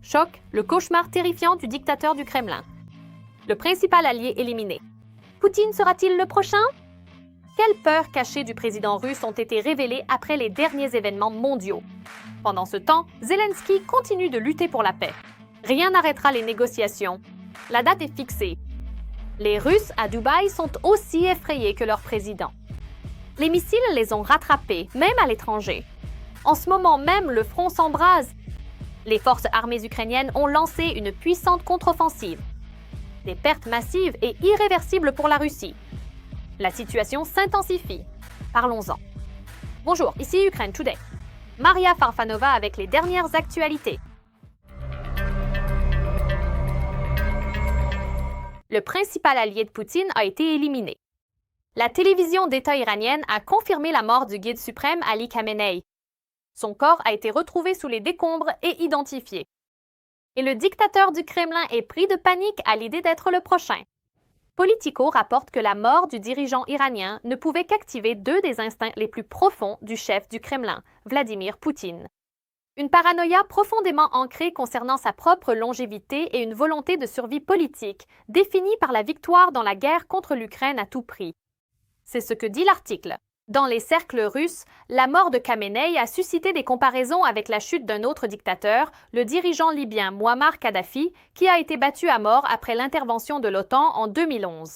Choc, le cauchemar terrifiant du dictateur du Kremlin. Le principal allié éliminé. Poutine sera-t-il le prochain? Quelles peurs cachées du président russe ont été révélées après les derniers événements mondiaux? Pendant ce temps, Zelensky continue de lutter pour la paix. Rien n'arrêtera les négociations. La date est fixée. Les Russes à Dubaï sont aussi effrayés que leur président. Les missiles les ont rattrapés, même à l'étranger. En ce moment même, le front s'embrase. Les forces armées ukrainiennes ont lancé une puissante contre-offensive. Des pertes massives et irréversibles pour la Russie. La situation s'intensifie. Parlons-en. Bonjour, ici Ukraine Today. Maria Farfanova avec les dernières actualités. Le principal allié de Poutine a été éliminé. La télévision d'État iranienne a confirmé la mort du guide suprême Ali Khamenei. Son corps a été retrouvé sous les décombres et identifié. Et le dictateur du Kremlin est pris de panique à l'idée d'être le prochain. Politico rapporte que la mort du dirigeant iranien ne pouvait qu'activer deux des instincts les plus profonds du chef du Kremlin, Vladimir Poutine. Une paranoïa profondément ancrée concernant sa propre longévité et une volonté de survie politique, définie par la victoire dans la guerre contre l'Ukraine à tout prix. C'est ce que dit l'article. Dans les cercles russes, la mort de Khamenei a suscité des comparaisons avec la chute d'un autre dictateur, le dirigeant libyen Mouammar Kadhafi, qui a été battu à mort après l'intervention de l'OTAN en 2011.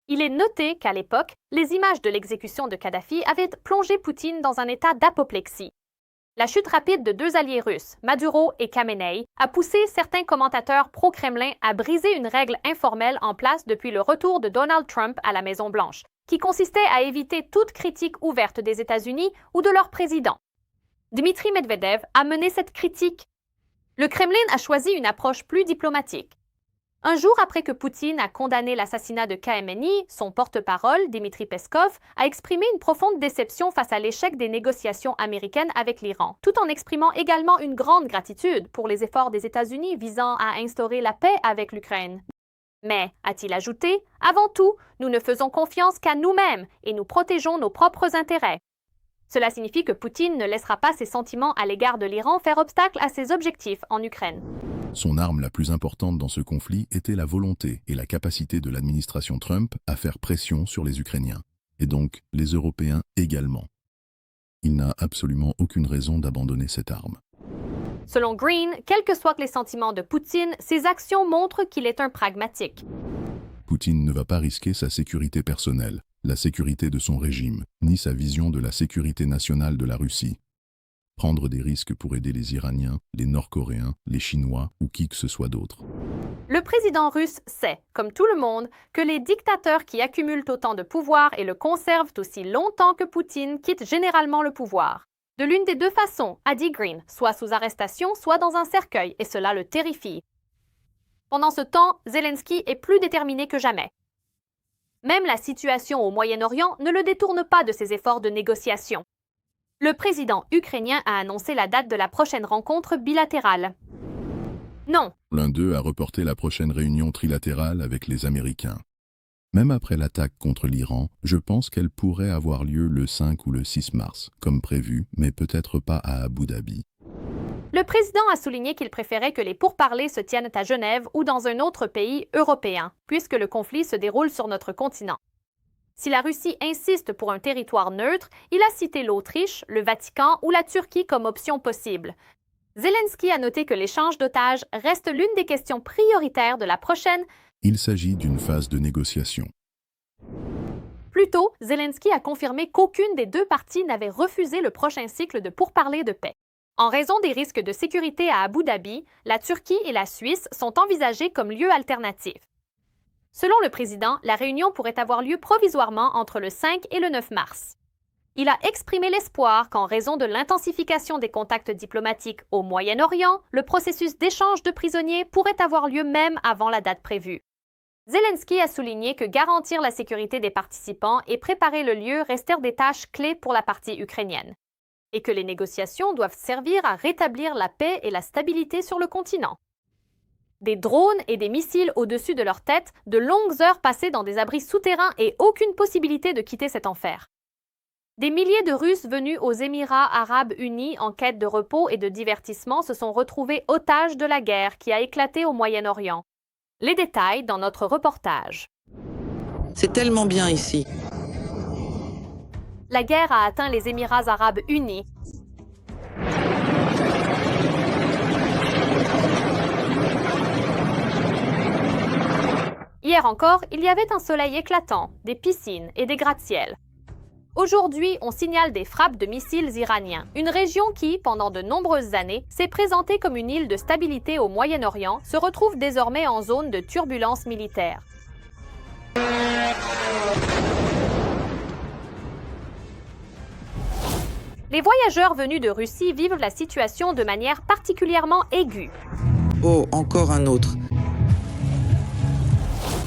Il est noté qu'à l'époque, les images de l'exécution de Kadhafi avaient plongé Poutine dans un état d'apoplexie. La chute rapide de deux alliés russes, Maduro et Khamenei, a poussé certains commentateurs pro-Kremlin à briser une règle informelle en place depuis le retour de Donald Trump à la Maison-Blanche, qui consistait à éviter toute critique ouverte des États-Unis ou de leur président. Dmitri Medvedev a mené cette critique. Le Kremlin a choisi une approche plus diplomatique. Un jour après que Poutine a condamné l'assassinat de Khamenei, son porte-parole, Dmitri Peskov, a exprimé une profonde déception face à l'échec des négociations américaines avec l'Iran, tout en exprimant également une grande gratitude pour les efforts des États-Unis visant à instaurer la paix avec l'Ukraine. Mais, a-t-il ajouté, avant tout, nous ne faisons confiance qu'à nous-mêmes et nous protégeons nos propres intérêts. Cela signifie que Poutine ne laissera pas ses sentiments à l'égard de l'Iran faire obstacle à ses objectifs en Ukraine. Son arme la plus importante dans ce conflit était la volonté et la capacité de l'administration Trump à faire pression sur les Ukrainiens, et donc les Européens également. Il n'a absolument aucune raison d'abandonner cette arme. Selon Green, quels que soient les sentiments de Poutine, ses actions montrent qu'il est un pragmatique. Poutine ne va pas risquer sa sécurité personnelle, la sécurité de son régime, ni sa vision de la sécurité nationale de la Russie. Prendre des risques pour aider les Iraniens, les Nord-Coréens, les Chinois ou qui que ce soit d'autre. Le président russe sait, comme tout le monde, que les dictateurs qui accumulent autant de pouvoir et le conservent aussi longtemps que Poutine quittent généralement le pouvoir. De l'une des deux façons, a dit Green, soit sous arrestation, soit dans un cercueil, et cela le terrifie. Pendant ce temps, Zelensky est plus déterminé que jamais. Même la situation au Moyen-Orient ne le détourne pas de ses efforts de négociation. Le président ukrainien a annoncé la date de la prochaine rencontre bilatérale. Non. L'un d'eux a reporté la prochaine réunion trilatérale avec les Américains. Même après l'attaque contre l'Iran, je pense qu'elle pourrait avoir lieu le 5 ou le 6 mars, comme prévu, mais peut-être pas à Abu Dhabi. Le président a souligné qu'il préférait que les pourparlers se tiennent à Genève ou dans un autre pays européen, puisque le conflit se déroule sur notre continent. Si la Russie insiste pour un territoire neutre, il a cité l'Autriche, le Vatican ou la Turquie comme option possible. Zelensky a noté que l'échange d'otages reste l'une des questions prioritaires de la prochaine. Il s'agit d'une phase de négociation. Plus tôt, Zelensky a confirmé qu'aucune des deux parties n'avait refusé le prochain cycle de pourparlers de paix. En raison des risques de sécurité à Abu Dhabi, la Turquie et la Suisse sont envisagées comme lieux alternatifs. Selon le président, la réunion pourrait avoir lieu provisoirement entre le 5 et le 9 mars. Il a exprimé l'espoir qu'en raison de l'intensification des contacts diplomatiques au Moyen-Orient, le processus d'échange de prisonniers pourrait avoir lieu même avant la date prévue. Zelensky a souligné que garantir la sécurité des participants et préparer le lieu restèrent des tâches clés pour la partie ukrainienne, et que les négociations doivent servir à rétablir la paix et la stabilité sur le continent. Des drones et des missiles au-dessus de leur tête, de longues heures passées dans des abris souterrains et aucune possibilité de quitter cet enfer. Des milliers de Russes venus aux Émirats arabes unis en quête de repos et de divertissement se sont retrouvés otages de la guerre qui a éclaté au Moyen-Orient. Les détails dans notre reportage. C'est tellement bien ici. La guerre a atteint les Émirats arabes unis. Hier encore, il y avait un soleil éclatant, des piscines et des gratte-ciel. Aujourd'hui, on signale des frappes de missiles iraniens, une région qui, pendant de nombreuses années, s'est présentée comme une île de stabilité au Moyen-Orient, se retrouve désormais en zone de turbulence militaire. Les voyageurs venus de Russie vivent la situation de manière particulièrement aiguë. Oh, encore un autre.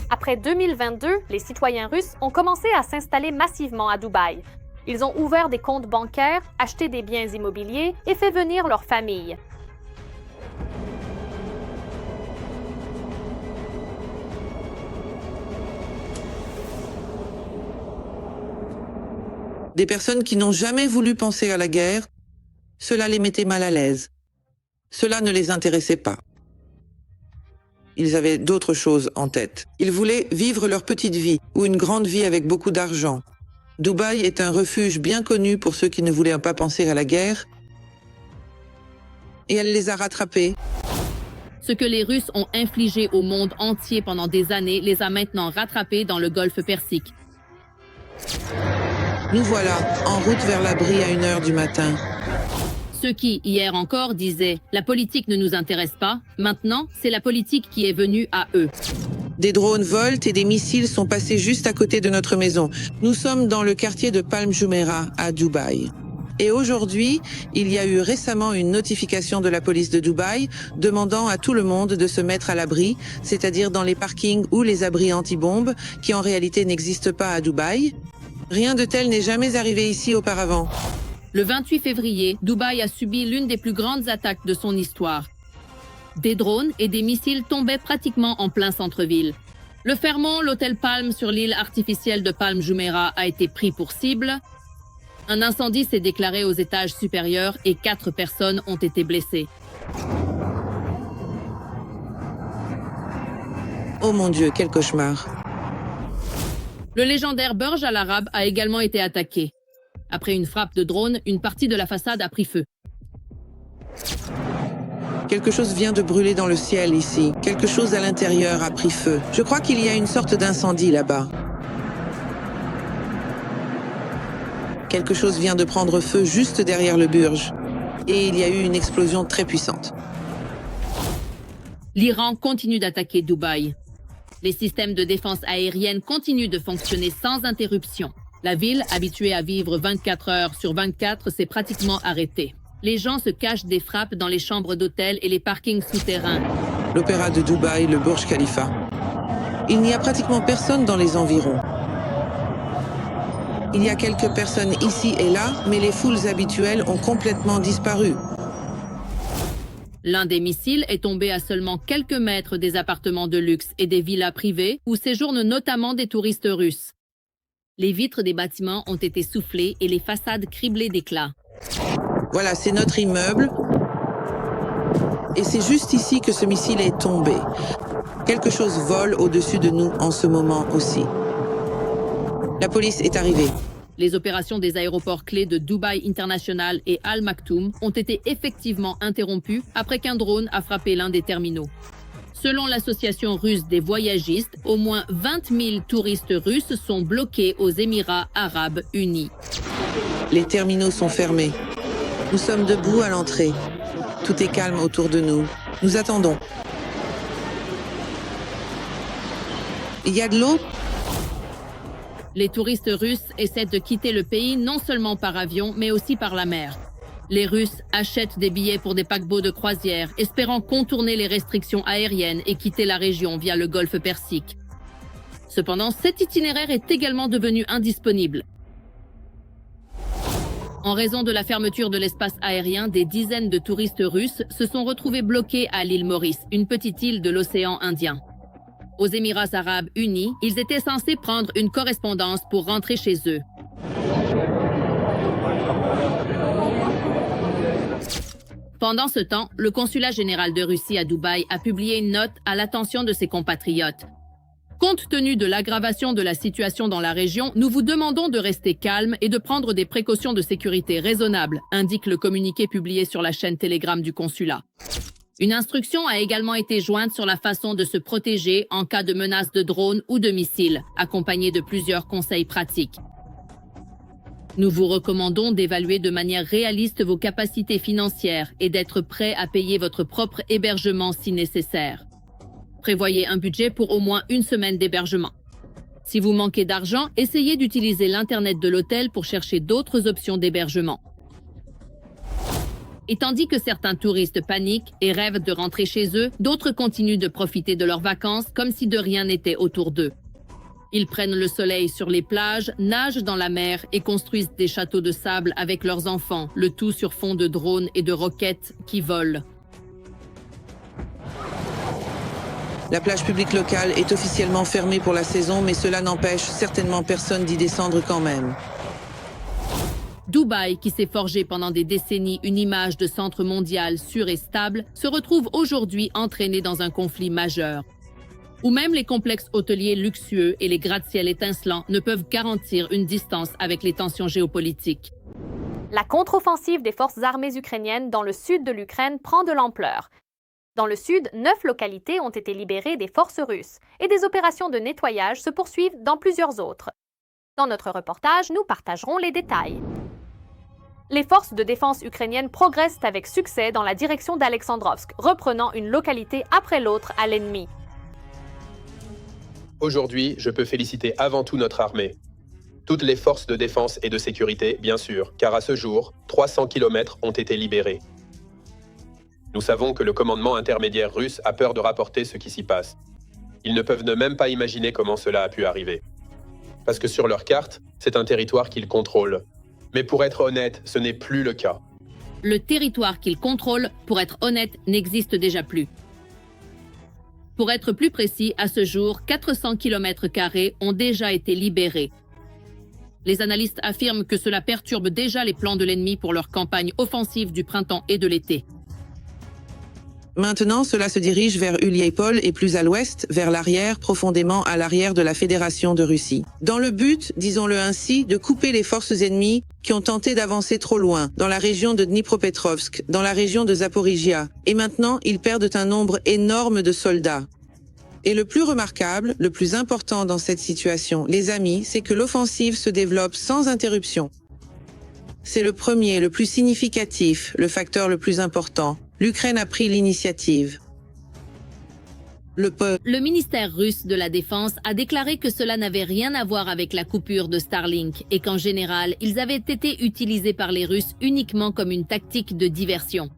Après 2022, les citoyens russes ont commencé à s'installer massivement à Dubaï. Ils ont ouvert des comptes bancaires, acheté des biens immobiliers et fait venir leurs familles. Des personnes qui n'ont jamais voulu penser à la guerre, cela les mettait mal à l'aise. Cela ne les intéressait pas. Ils avaient d'autres choses en tête. Ils voulaient vivre leur petite vie, ou une grande vie avec beaucoup d'argent. Dubaï est un refuge bien connu pour ceux qui ne voulaient pas penser à la guerre. Et elle les a rattrapés. Ce que les Russes ont infligé au monde entier pendant des années les a maintenant rattrapés dans le golfe Persique. Nous voilà, en route vers l'abri à 1h du matin. Ceux qui, hier encore, disaient « la politique ne nous intéresse pas », maintenant, c'est la politique qui est venue à eux. Des drones volent et des missiles sont passés juste à côté de notre maison. Nous sommes dans le quartier de Palm Jumeirah, à Dubaï. Et aujourd'hui, il y a eu récemment une notification de la police de Dubaï demandant à tout le monde de se mettre à l'abri, c'est-à-dire dans les parkings ou les abris anti-bombes, qui en réalité n'existent pas à Dubaï. Rien de tel n'est jamais arrivé ici auparavant. Le 28 février, Dubaï a subi l'une des plus grandes attaques de son histoire. Des drones et des missiles tombaient pratiquement en plein centre-ville. Le Fairmont, l'hôtel Palm sur l'île artificielle de Palm Jumeirah a été pris pour cible. Un incendie s'est déclaré aux étages supérieurs et 4 personnes ont été blessées. Oh mon Dieu, quel cauchemar. Le légendaire Burj Al Arab a également été attaqué. Après une frappe de drone, une partie de la façade a pris feu. Quelque chose vient de brûler dans le ciel ici. Quelque chose à l'intérieur a pris feu. Je crois qu'il y a une sorte d'incendie là-bas. Quelque chose vient de prendre feu juste derrière le Burj. Et il y a eu une explosion très puissante. L'Iran continue d'attaquer Dubaï. Les systèmes de défense aérienne continuent de fonctionner sans interruption. La ville, habituée à vivre 24 heures sur 24, s'est pratiquement arrêtée. Les gens se cachent des frappes dans les chambres d'hôtel et les parkings souterrains. L'opéra de Dubaï, le Burj Khalifa. Il n'y a pratiquement personne dans les environs. Il y a quelques personnes ici et là, mais les foules habituelles ont complètement disparu. L'un des missiles est tombé à seulement quelques mètres des appartements de luxe et des villas privées où séjournent notamment des touristes russes. Les vitres des bâtiments ont été soufflées et les façades criblées d'éclats. Voilà, c'est notre immeuble. Et c'est juste ici que ce missile est tombé. Quelque chose vole au-dessus de nous en ce moment aussi. La police est arrivée. Les opérations des aéroports clés de Dubaï International et Al Maktoum ont été effectivement interrompues après qu'un drone a frappé l'un des terminaux. Selon l'association russe des voyagistes, au moins 20 000 touristes russes sont bloqués aux Émirats arabes unis. Les terminaux sont fermés. Nous sommes debout à l'entrée. Tout est calme autour de nous. Nous attendons. Il y a de l'eau ? Les touristes russes essaient de quitter le pays non seulement par avion, mais aussi par la mer. Les Russes achètent des billets pour des paquebots de croisière, espérant contourner les restrictions aériennes et quitter la région via le golfe Persique. Cependant, cet itinéraire est également devenu indisponible. En raison de la fermeture de l'espace aérien, des dizaines de touristes russes se sont retrouvés bloqués à l'île Maurice, une petite île de l'océan Indien. Aux Émirats arabes unis, ils étaient censés prendre une correspondance pour rentrer chez eux. Pendant ce temps, le consulat général de Russie à Dubaï a publié une note à l'attention de ses compatriotes. Compte tenu de l'aggravation de la situation dans la région, nous vous demandons de rester calme et de prendre des précautions de sécurité raisonnables, indique le communiqué publié sur la chaîne Telegram du consulat. Une instruction a également été jointe sur la façon de se protéger en cas de menace de drones ou de missiles, accompagnée de plusieurs conseils pratiques. Nous vous recommandons d'évaluer de manière réaliste vos capacités financières et d'être prêt à payer votre propre hébergement si nécessaire. Prévoyez un budget pour au moins une semaine d'hébergement. Si vous manquez d'argent, essayez d'utiliser l'Internet de l'hôtel pour chercher d'autres options d'hébergement. Et tandis que certains touristes paniquent et rêvent de rentrer chez eux, d'autres continuent de profiter de leurs vacances comme si de rien n'était autour d'eux. Ils prennent le soleil sur les plages, nagent dans la mer et construisent des châteaux de sable avec leurs enfants, le tout sur fond de drones et de roquettes qui volent. La plage publique locale est officiellement fermée pour la saison, mais cela n'empêche certainement personne d'y descendre quand même. Dubaï, qui s'est forgé pendant des décennies une image de centre mondial sûr et stable, se retrouve aujourd'hui entraîné dans un conflit majeur, où même les complexes hôteliers luxueux et les gratte-ciel étincelants ne peuvent garantir une distance avec les tensions géopolitiques. La contre-offensive des forces armées ukrainiennes dans le sud de l'Ukraine prend de l'ampleur. Dans le sud, 9 localités ont été libérées des forces russes et des opérations de nettoyage se poursuivent dans plusieurs autres. Dans notre reportage, nous partagerons les détails. Les forces de défense ukrainiennes progressent avec succès dans la direction d'Alexandrovsk, reprenant une localité après l'autre à l'ennemi. Aujourd'hui, je peux féliciter avant tout notre armée. Toutes les forces de défense et de sécurité, bien sûr, car à ce jour, 300 km ont été libérés. Nous savons que le commandement intermédiaire russe a peur de rapporter ce qui s'y passe. Ils ne peuvent ne même pas imaginer comment cela a pu arriver. Parce que sur leur carte, c'est un territoire qu'ils contrôlent. Mais pour être honnête, ce n'est plus le cas. Le territoire qu'ils contrôlent, pour être honnête, n'existe déjà plus. Pour être plus précis, à ce jour, 400 km² ont déjà été libérés. Les analystes affirment que cela perturbe déjà les plans de l'ennemi pour leur campagne offensive du printemps et de l'été. Maintenant, cela se dirige vers Uliaipol et plus à l'ouest, vers l'arrière, profondément à l'arrière de la Fédération de Russie. Dans le but, disons-le ainsi, de couper les forces ennemies qui ont tenté d'avancer trop loin, dans la région de Dnipropetrovsk, dans la région de Zaporizhia. Et maintenant, ils perdent un nombre énorme de soldats. Et le plus remarquable, le plus important dans cette situation, les amis, c'est que l'offensive se développe sans interruption. C'est le premier, le plus significatif, le facteur le plus important. L'Ukraine a pris l'initiative. Le ministère russe de la Défense a déclaré que cela n'avait rien à voir avec la coupure de Starlink et qu'en général, ils avaient été utilisés par les Russes uniquement comme une tactique de diversion.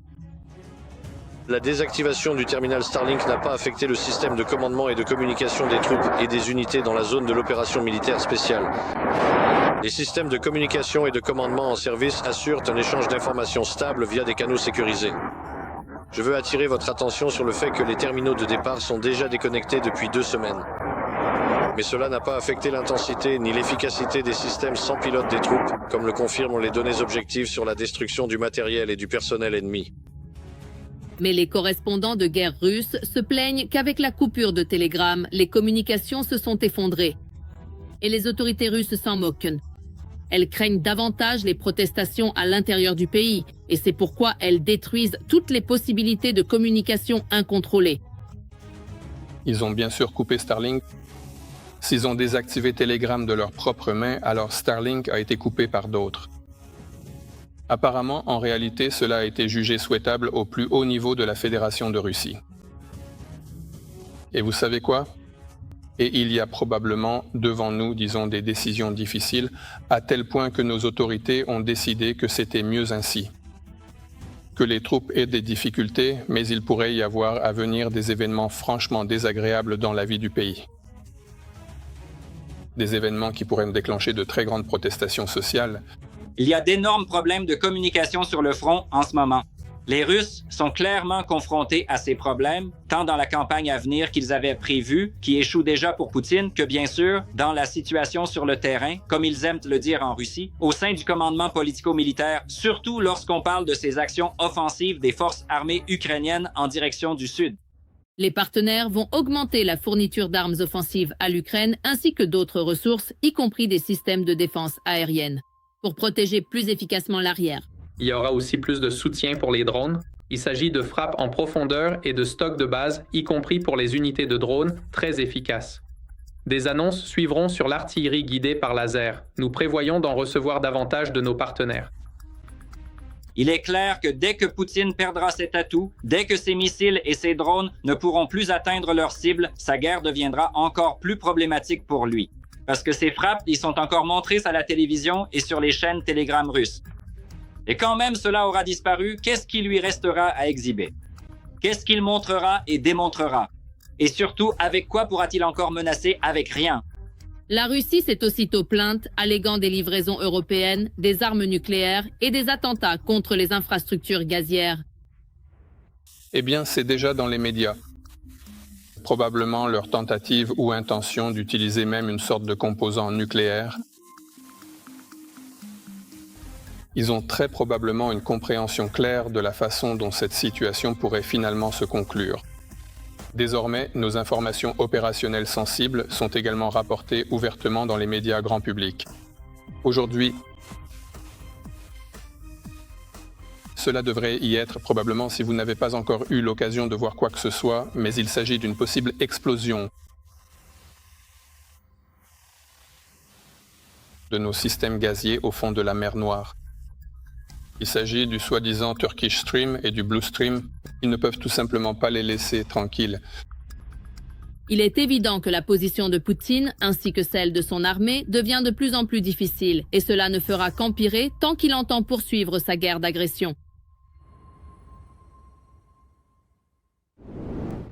La désactivation du terminal Starlink n'a pas affecté le système de commandement et de communication des troupes et des unités dans la zone de l'opération militaire spéciale. Les systèmes de communication et de commandement en service assurent un échange d'informations stable via des canaux sécurisés. Je veux attirer votre attention sur le fait que les terminaux de départ sont déjà déconnectés depuis 2 semaines. Mais cela n'a pas affecté l'intensité ni l'efficacité des systèmes sans pilote des troupes, comme le confirment les données objectives sur la destruction du matériel et du personnel ennemi. Mais les correspondants de guerre russes se plaignent qu'avec la coupure de Telegram, les communications se sont effondrées. Et les autorités russes s'en moquent. Elles craignent davantage les protestations à l'intérieur du pays, et c'est pourquoi elles détruisent toutes les possibilités de communication incontrôlées. Ils ont bien sûr coupé Starlink. S'ils ont désactivé Telegram de leurs propres mains, alors Starlink a été coupé par d'autres. Apparemment, en réalité, cela a été jugé souhaitable au plus haut niveau de la Fédération de Russie. Et vous savez quoi ? Et il y a probablement devant nous, disons, des décisions difficiles, à tel point que nos autorités ont décidé que c'était mieux ainsi. Que les troupes aient des difficultés, mais il pourrait y avoir à venir des événements franchement désagréables dans la vie du pays. Des événements qui pourraient déclencher de très grandes protestations sociales. Il y a d'énormes problèmes de communication sur le front en ce moment. Les Russes sont clairement confrontés à ces problèmes, tant dans la campagne à venir qu'ils avaient prévue, qui échoue déjà pour Poutine, que bien sûr, dans la situation sur le terrain, comme ils aiment le dire en Russie, au sein du commandement politico-militaire, surtout lorsqu'on parle de ces actions offensives des forces armées ukrainiennes en direction du sud. Les partenaires vont augmenter la fourniture d'armes offensives à l'Ukraine ainsi que d'autres ressources, y compris des systèmes de défense aérienne, pour protéger plus efficacement l'arrière. Il y aura aussi plus de soutien pour les drones. Il s'agit de frappes en profondeur et de stocks de base, y compris pour les unités de drones, très efficaces. Des annonces suivront sur l'artillerie guidée par laser. Nous prévoyons d'en recevoir davantage de nos partenaires. Il est clair que dès que Poutine perdra cet atout, dès que ses missiles et ses drones ne pourront plus atteindre leurs cibles, sa guerre deviendra encore plus problématique pour lui. Parce que ces frappes, ils sont encore montrées à la télévision et sur les chaînes Telegram russes. Et quand même cela aura disparu, qu'est-ce qui lui restera à exhiber? Qu'est-ce qu'il montrera et démontrera? Et surtout, avec quoi pourra-t-il encore menacer? Avec rien. La Russie s'est aussitôt plainte, alléguant des livraisons européennes, des armes nucléaires et des attentats contre les infrastructures gazières. Eh bien, c'est déjà dans les médias. Probablement leur tentative ou intention d'utiliser même une sorte de composant nucléaire. Ils ont très probablement une compréhension claire de la façon dont cette situation pourrait finalement se conclure. Désormais, nos informations opérationnelles sensibles sont également rapportées ouvertement dans les médias grand public. Aujourd'hui, cela devrait y être probablement si vous n'avez pas encore eu l'occasion de voir quoi que ce soit, mais il s'agit d'une possible explosion de nos systèmes gaziers au fond de la mer Noire. Il s'agit du soi-disant Turkish Stream et du Blue Stream. Ils ne peuvent tout simplement pas les laisser tranquilles. Il est évident que la position de Poutine, ainsi que celle de son armée, devient de plus en plus difficile, et cela ne fera qu'empirer tant qu'il entend poursuivre sa guerre d'agression.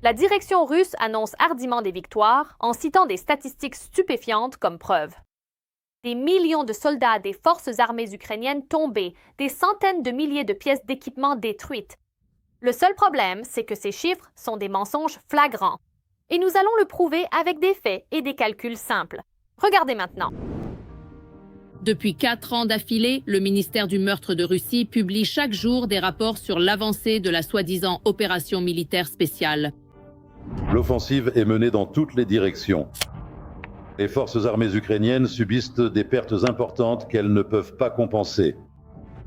La direction russe annonce hardiment des victoires en citant des statistiques stupéfiantes comme preuve. Des millions de soldats des forces armées ukrainiennes tombés, des centaines de milliers de pièces d'équipement détruites. Le seul problème, c'est que ces chiffres sont des mensonges flagrants. Et nous allons le prouver avec des faits et des calculs simples. Regardez maintenant. Depuis 4 ans d'affilée, le ministère du Meurtre de Russie publie chaque jour des rapports sur l'avancée de la soi-disant opération militaire spéciale. L'offensive est menée dans toutes les directions. Les forces armées ukrainiennes subissent des pertes importantes qu'elles ne peuvent pas compenser.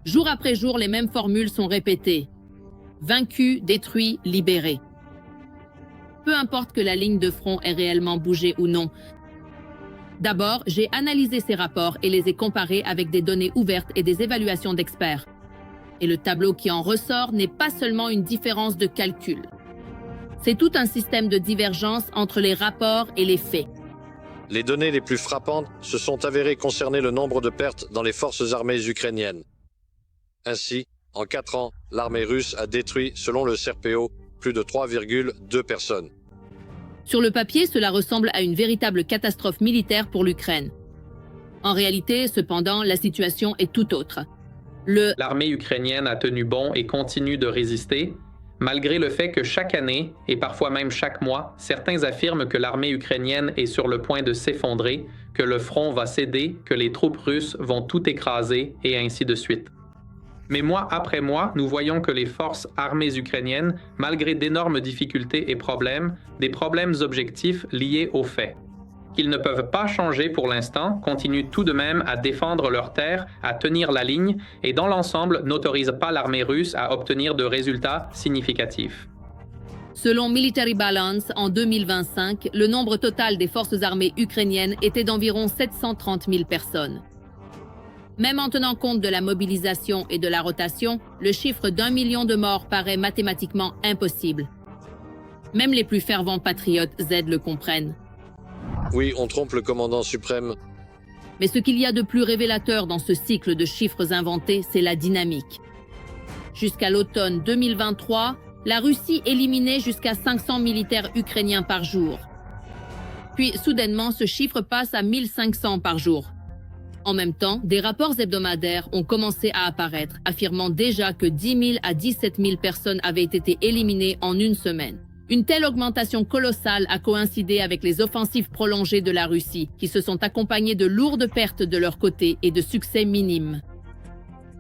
Jour après jour, les mêmes formules sont répétées. Vaincus, détruits, libérés. Peu importe que la ligne de front ait réellement bougé ou non. D'abord, j'ai analysé ces rapports et les ai comparés avec des données ouvertes et des évaluations d'experts. Et le tableau qui en ressort n'est pas seulement une différence de calcul. C'est tout un système de divergence entre les rapports et les faits. Les données les plus frappantes se sont avérées concerner le nombre de pertes dans les forces armées ukrainiennes. Ainsi, en 4 ans, l'armée russe a détruit, selon le CRPO, plus de 3,2 personnes. Sur le papier, cela ressemble à une véritable catastrophe militaire pour l'Ukraine. En réalité, cependant, la situation est tout autre. L'armée ukrainienne a tenu bon et continue de résister, malgré le fait que chaque année, et parfois même chaque mois, certains affirment que l'armée ukrainienne est sur le point de s'effondrer, que le front va céder, que les troupes russes vont tout écraser, et ainsi de suite. Mais mois après mois, nous voyons que les forces armées ukrainiennes, malgré d'énormes difficultés et problèmes, des problèmes objectifs liés aux faits, qu'ils ne peuvent pas changer pour l'instant, continuent tout de même à défendre leurs terres, à tenir la ligne, et dans l'ensemble n'autorisent pas l'armée russe à obtenir de résultats significatifs. Selon Military Balance, en 2025, le nombre total des forces armées ukrainiennes était d'environ 730 000 personnes. Même en tenant compte de la mobilisation et de la rotation, le chiffre d'1 million de morts paraît mathématiquement impossible. Même les plus fervents patriotes Z le comprennent. Oui, on trompe le commandant suprême. Mais ce qu'il y a de plus révélateur dans ce cycle de chiffres inventés, c'est la dynamique. Jusqu'à l'automne 2023, la Russie éliminait jusqu'à 500 militaires ukrainiens par jour. Puis, soudainement, ce chiffre passe à 1500 par jour. En même temps, des rapports hebdomadaires ont commencé à apparaître, affirmant déjà que 10 000 à 17 000 personnes avaient été éliminées en une semaine. Une telle augmentation colossale a coïncidé avec les offensives prolongées de la Russie, qui se sont accompagnées de lourdes pertes de leur côté et de succès minimes.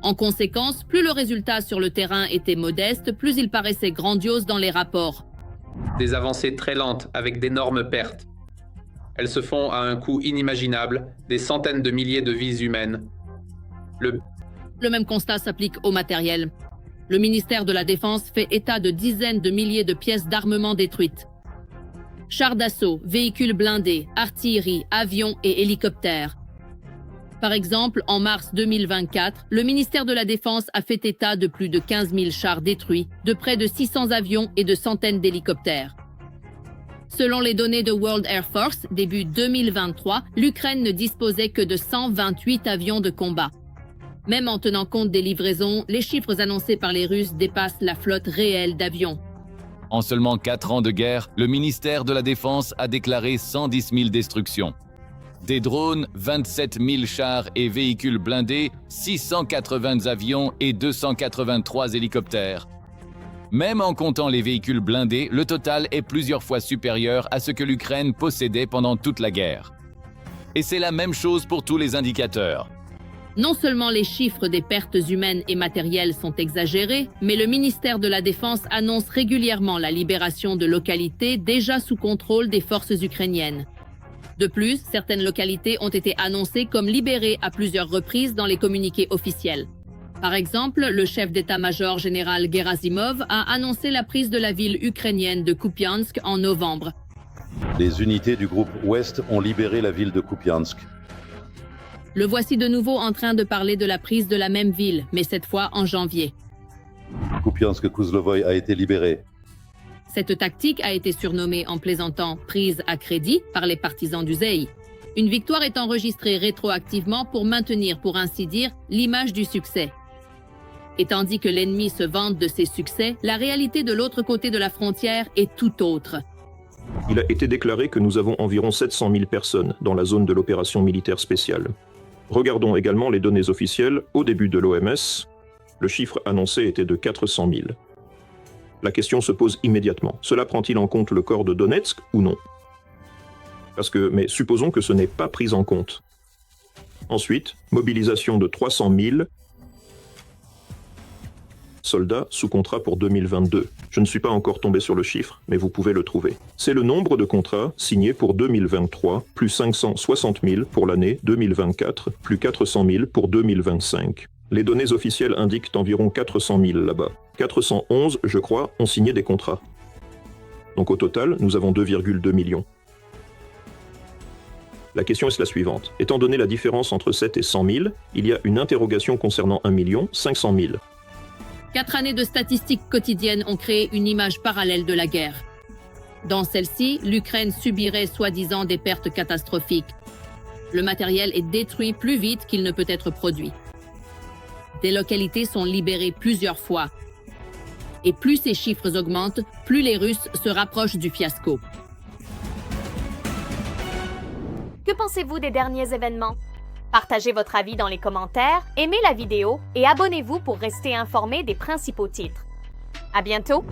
En conséquence, plus le résultat sur le terrain était modeste, plus il paraissait grandiose dans les rapports. Des avancées très lentes avec d'énormes pertes. Elles se font à un coût inimaginable, des centaines de milliers de vies humaines. Le même constat s'applique au matériel. Le ministère de la Défense fait état de dizaines de milliers de pièces d'armement détruites. Chars d'assaut, véhicules blindés, artillerie, avions et hélicoptères. Par exemple, en mars 2024, le ministère de la Défense a fait état de plus de 15 000 chars détruits, de près de 600 avions et de centaines d'hélicoptères. Selon les données de World Air Force, début 2023, l'Ukraine ne disposait que de 128 avions de combat. Même en tenant compte des livraisons, les chiffres annoncés par les Russes dépassent la flotte réelle d'avions. En seulement 4 ans de guerre, le ministère de la Défense a déclaré 110 000 destructions. Des drones, 27 000 chars et véhicules blindés, 680 avions et 283 hélicoptères. Même en comptant les véhicules blindés, le total est plusieurs fois supérieur à ce que l'Ukraine possédait pendant toute la guerre. Et c'est la même chose pour tous les indicateurs. Non seulement les chiffres des pertes humaines et matérielles sont exagérés, mais le ministère de la Défense annonce régulièrement la libération de localités déjà sous contrôle des forces ukrainiennes. De plus, certaines localités ont été annoncées comme libérées à plusieurs reprises dans les communiqués officiels. Par exemple, le chef d'état-major général Gerasimov a annoncé la prise de la ville ukrainienne de Kupiansk en novembre. Les unités du groupe Ouest ont libéré la ville de Kupiansk. Le voici de nouveau en train de parler de la prise de la même ville, mais cette fois en janvier. Kupiansk-Kuzlovoï a été libéré. Cette tactique a été surnommée en plaisantant « prise à crédit » par les partisans du ZEI. Une victoire est enregistrée rétroactivement pour maintenir, pour ainsi dire, l'image du succès. Et tandis que l'ennemi se vante de ses succès, la réalité de l'autre côté de la frontière est tout autre. Il a été déclaré que nous avons environ 700 000 personnes dans la zone de l'opération militaire spéciale. Regardons également les données officielles. Au début de l'OMS, le chiffre annoncé était de 400 000. La question se pose immédiatement. Cela prend-il en compte le corps de Donetsk ou non? Mais supposons que ce n'est pas pris en compte. Ensuite, mobilisation de 300 000 soldats sous contrat pour 2022. Je ne suis pas encore tombé sur le chiffre, mais vous pouvez le trouver. C'est le nombre de contrats signés pour 2023, plus 560 000 pour l'année 2024, plus 400 000 pour 2025. Les données officielles indiquent environ 400 000 là-bas. 411, je crois, ont signé des contrats. Donc au total, nous avons 2,2 millions. La question est la suivante. Étant donné la différence entre 7 et 100 000, il y a une interrogation concernant 1 500 000. 4 années de statistiques quotidiennes ont créé une image parallèle de la guerre. Dans celle-ci, l'Ukraine subirait soi-disant des pertes catastrophiques. Le matériel est détruit plus vite qu'il ne peut être produit. Des localités sont libérées plusieurs fois. Et plus ces chiffres augmentent, plus les Russes se rapprochent du fiasco. Que pensez-vous des derniers événements? Partagez votre avis dans les commentaires, aimez la vidéo et abonnez-vous pour rester informé des principaux titres. À bientôt!